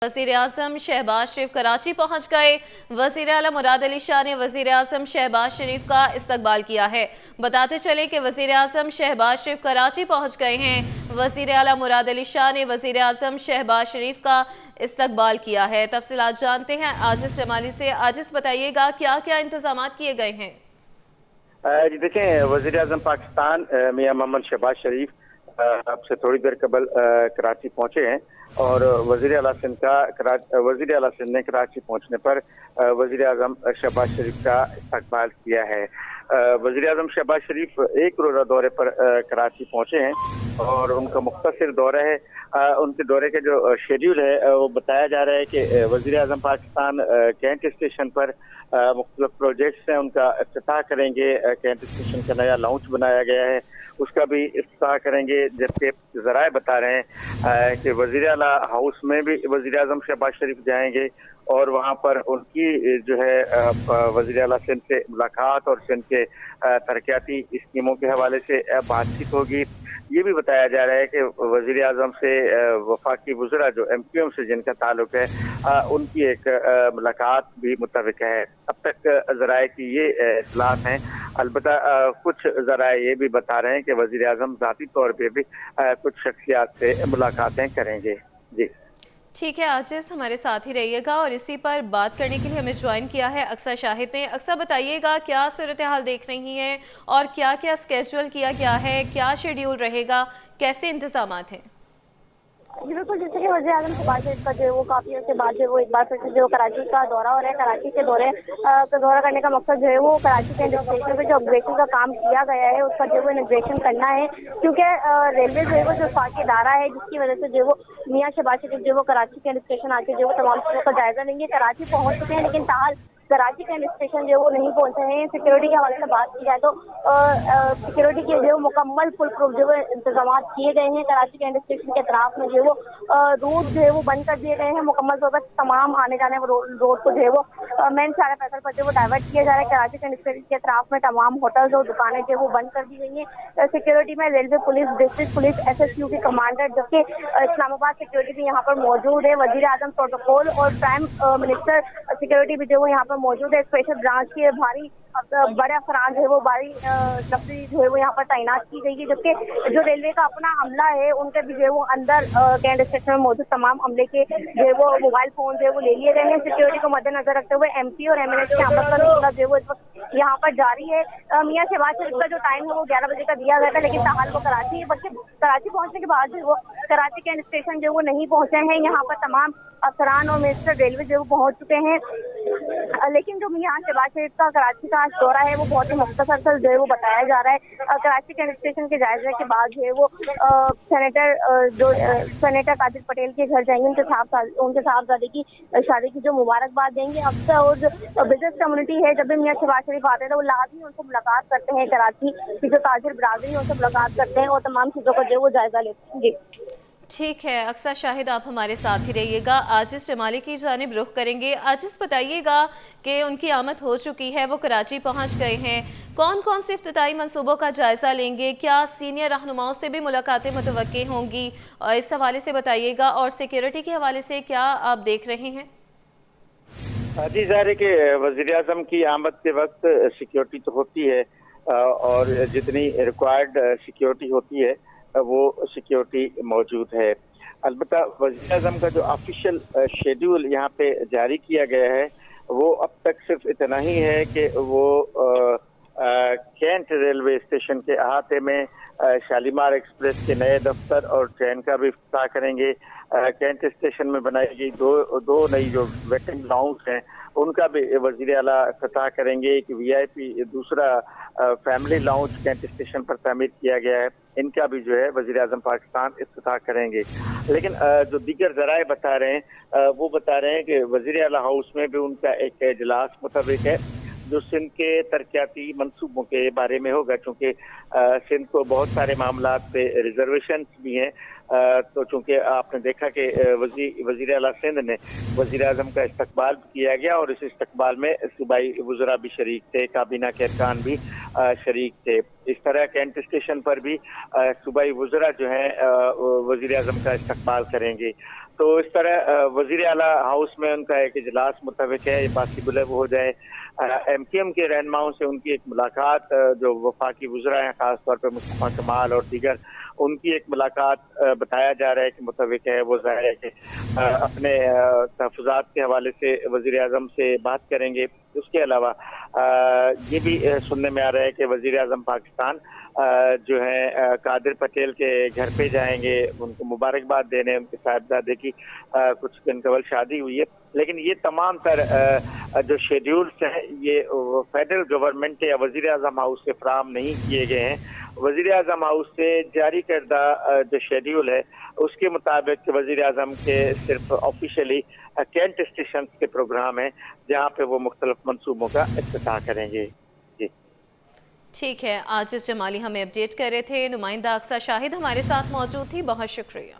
वज़ीर-ए-आज़म शहबाज शरीफ कराची पहुंच गए। वज़ीर-ए-आला मुराद अली शाह ने वज़ीर-ए-आज़म शहबाज शरीफ का इस्तकबाल किया है। बताते चले कि वज़ीर-ए-आज़म शहबाज शरीफ कराची पहुंच गए हैं। वज़ीर-ए-आला मुराद अली शाह ने वज़ीर-ए-आज़म शहबाज शरीफ का इस्तकबाल किया है। तफसीलात जानते हैं आजिज़ जमाली से। आजिज़, बताइएगा क्या क्या इंतजाम किए गए हैं? जी देखें, वज़ीर-ए-आज़म पाकिस्तान मियां मोहम्मद शहबाज शरीफ अब से थोड़ी देर कबल कराची पहुंचे हैं और वज़ीर-ए-आला सिंध ने कराची पहुंचने पर वज़ीर-ए-आज़म शहबाज शरीफ का इस्तकबाल किया है। वज़ीर-ए-आज़म शहबाज शरीफ एक रोज़ा दौरे पर कराची पहुंचे हैं और उनका मुख्तसर दौरा है। उनके दौरे के जो शेड्यूल है वो बताया जा रहा है कि वज़ीर-ए-आज़म पाकिस्तान कैंट स्टेशन पर मुख्तलिफ प्रोजेक्ट्स हैं उनका इफ्तिताह करेंगे। कैंट स्टेशन का नया लाउंज बनाया गया है, उसका भी इफ्तिताह करेंगे। जबकि ज़राए बता रहे हैं कि वज़ीर-ए-आला हाउस में भी वज़ीर-ए-आज़म शहबाज शरीफ जाएंगे और वहाँ पर उनकी जो है वज़ीर-ए-आला सिंध से मुलाकात और सिंध के तरक्याती स्कीमों के हवाले से बातचीत होगी। ये भी बताया जा रहा है कि वज़ीर-ए-आज़म से वफाकी वज़रा जो MQM से जिनका ताल्लुक है उनकी एक मुलाकात भी मुत्तफ़िक है। अब तक ज़राए की ये इत्तलात हैं। अलबत्ता कुछ ज़राए ये भी बता रहे हैं कि वज़ीर-ए-आज़म ज़ाती तौर पर भी कुछ शख्सियात से मुलाकातें करेंगे। जी ठीक है आजिज़, हमारे साथ ही रहिएगा और इसी पर बात करने के लिए हमें ज्वाइन किया है अक्सर शाहिद ने। अक्सर, बताइएगा क्या सूरत हाल देख रही हैं और क्या क्या स्केड्यूल किया गया है, क्या शेड्यूल रहेगा, कैसे इंतजामात हैं? जी बिल्कुल, जैसे कि वज़ीर-ए-आज़म शहबाज शरीफ का जो है वो काफी अर्से बाद जो है वो एक बार फिर से जो कराची का दौरा हो रहा है। कराची के दौरा करने का मकसद जो है वो कराची के स्टेशन पे जो अपग्रेडेशन का काम किया गया है उसका जो है इनॉग्रेशन करना है। क्योंकि रेलवे जो है वो जो साकी इदारा है जिसकी वजह से जो वो मियां शहबाज शरीफ जो वो कराची के स्टेशन आके जो तमाम चीजों का जायजा लेंगे। कराची पहुंच चुके हैं लेकिन ताहाल कराची कैंट स्टेशन जो वो नहीं पहुंचे हैं। सिक्योरिटी के हवाले से बात की जाए तो सिक्योरिटी के जो मुकम्मल फुल प्रूफ जो है इंतजाम किए गए हैं। कराची कैंट स्टेशन के अतराफ में जो वो रूट जो है वो बंद कर दिए गए हैं। मुकम्मल तौर पर तमाम आने जाने रोड को जो है वो मेन सारा पैदल पर जो वो डाइवर्ट किया जा रहा है। कराची कैंट स्टेशन के अतराफ में तमाम होटल्स और दुकानें जो वो बंद कर दी गई हैं। सिक्योरिटी में railway police, district police, SSU के कमांडर, जबकि इस्लामाबाद सिक्योरिटी भी यहाँ पर मौजूद है। वज़ीर-ए-आज़म प्रोटोकॉल और प्राइम मिनिस्टर सिक्योरिटी भी जो यहाँ पर मौजूद है। स्पेशल ब्रांच के भारी बड़े अफराज है वो भारी लफ्जी जो है वो यहाँ पर तैनात की गई है। जबकि जो रेलवे का अपना अमला है उनके भी जो है वो अंदर कैंट स्टेशन में मौजूद तमाम अमले के जो है वो मोबाइल फोन जो है वो ले लिए गए हैं। सिक्योरिटी को मद्देनजर रखते हुए MP और MNS के आपस का जो है वो इस वक्त यहाँ पर जारी है। मियां शहबाज शरीफ का जो टाइम है वो 11 बजे का दिया गया था, लेकिन ताहाल वो कराची है। बल्कि कराची पहुंचने के बाद जो है वो कराची कैंट स्टेशन जो वो नहीं पहुंचे हैं। यहाँ पर तमाम अफसरान और मिनिस्टर रेलवे जो पहुंच चुके हैं। लेकिन जो मियां शहबाज शरीफ का कराची का दौरा है वो बहुत ही मुख्तसर जो है वो बताया जा रहा है। कराची कैंट स्टेशन के जायजे के बाद जो है वो सेनेटर कादिर पटेल के घर जाएंगे। उनके साहबजादे की शादी की जो मुबारकबाद देंगे। अफसर और जो बिजनेस कम्युनिटी है जब भी मियां शहबाज शरीफ आते हैं तो वो लाजमी उनसे मुलाकात करते हैं। कराची की जो ताजिर बरादरी उनसे मुलाकात करते हैं और तमाम चीज़ों का जो वो जायजा लेते हैं। जी ठीक है अक्सर शाहिद, आप हमारे साथ ही रहिएगा। आजिज़ जमाली की जानिब रुख करेंगे। आजिज़, बताइएगा कि उनकी आमद हो चुकी है, वो कराची पहुंच गए हैं, कौन कौन से इफ्तिताई मंसूबों का जायज़ा लेंगे, क्या सीनियर रहनुमाओं से भी मुलाकातें मुतवक्की होंगी, और इस हवाले से बताइएगा। और सिक्योरिटी के हवाले से क्या आप देख रहे हैं? जी, ज़ाहिर है कि वज़ीर-ए-आज़म की आमद के वक्त सिक्योरिटी तो होती है और जितनी रिक्वायर्ड सिक्योरिटी होती है वो सिक्योरिटी मौजूद है। अलबत्ता वज़ीर-ए-आज़म का जो ऑफिशियल शेड्यूल यहाँ पे जारी किया गया है वो अब तक सिर्फ इतना ही है कि वो कैंट रेलवे स्टेशन के अहाते में शालीमार एक्सप्रेस के नए दफ्तर और ट्रेन का भी इफ्तिताह करेंगे। कैंट स्टेशन में बनाई गई दो नई जो वेटिंग लाउंज हैं उनका भी वज़ीर-ए-आला इफ्तिताह करेंगे। एक VIP दूसरा फैमिली लाउंज कैंट स्टेशन पर तामीर किया गया है, इनका भी जो है वज़ीर-ए-आज़म पाकिस्तान इफ्तिताह करेंगे। लेकिन जो दीगर ज़राए बता रहे हैं वो बता रहे हैं कि वज़ीर-ए-आला हाउस में भी उनका एक इजलास मुतहर्रिक है जो सिंध के तरक्याती मंसूबों के बारे में होगा। चूँकि सिंध को बहुत सारे मामला पे रिजर्वेशन भी हैं तो चूँकि आपने देखा कि वज़ीर-ए-आला सिंध ने वज़ीर-ए-आज़म का इस्तकबाल किया गया और इस इस्तकबाल में सूबाई वज़रा भी शरीक थे, काबीना के अरकान भी शरीक थे। इस तरह कैंट स्टेशन पर भी सूबाई वज़रा जो हैं वज़ीर-ए-आज़म का इस्तकबाल करेंगे। तो इस तरह वजीर आला हाउस में उनका एक इजलास मुतविक है, ये पॉसिबल है वो हो जाए। MKM के रहनुमाओं से उनकी एक मुलाकात, जो वफाकी वज़रा हैं खासतौर पर मुस्तफ़ा कमाल और दीगर, उनकी एक मुलाकात बताया जा रहा है कि मुतविक है। वो ज़ाहिर है कि अपने तहफ़्फ़ुज़ात के हवाले से वज़ीर आज़म से बात करेंगे। उसके अलावा ये भी सुनने में आ रहा है कि वज़ीर आज़म पाकिस्तान जो है कादिर पटेल के घर पे जाएंगे, उनको मुबारकबाद देने। उनके साहिबजादे की कुछ दिन कबल शादी हुई है, लेकिन ये तमाम तर जो शेड्यूल्स हैं ये फेडरल गवर्नमेंट या वज़ीर आज़म हाउस से फराहम नहीं किए गए हैं। वज़ीर आज़म हाउस से जारी करदा जो शेड्यूल है उसके मुताबिक वज़ीर आज़म के सिर्फ ऑफिशियली कैंट स्टेशन के प्रोग्राम हैं, जहाँ पे वो मुख्तलिफ मनसूबों का इफ्तिताह करेंगे। जी ठीक है, आज इस जमाली हमें अपडेट कर रहे थे। नुमाइंदा अक्सा शाहिद हमारे साथ मौजूद थी, बहुत शुक्रिया।